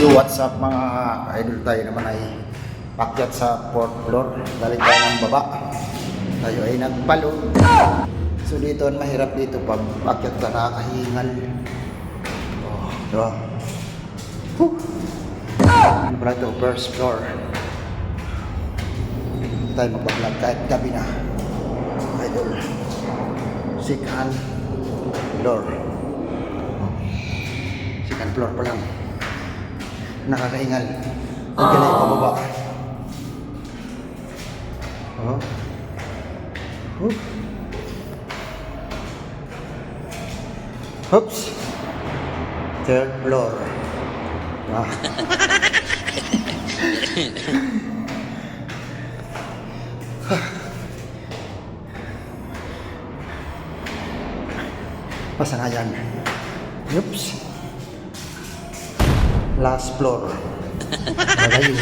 Yo, what's up mga idol, tayo naman ay pakyat sa 4th floor. Galing tayo ng baba. Tayo ay nagpalo. So dito, mahirap dito pag pakyat ka, nakakahingal. Oh, diba? Ano pala ito? First floor. Dito tayo magpaplag kahit gabi na. Idol. Second floor. Second floor pa lang. Nakakaingal. Huwag ka na ipababa. Oh. Oops. Third floor. Ah. Basta na yan. Oops. Last floor. Malayo.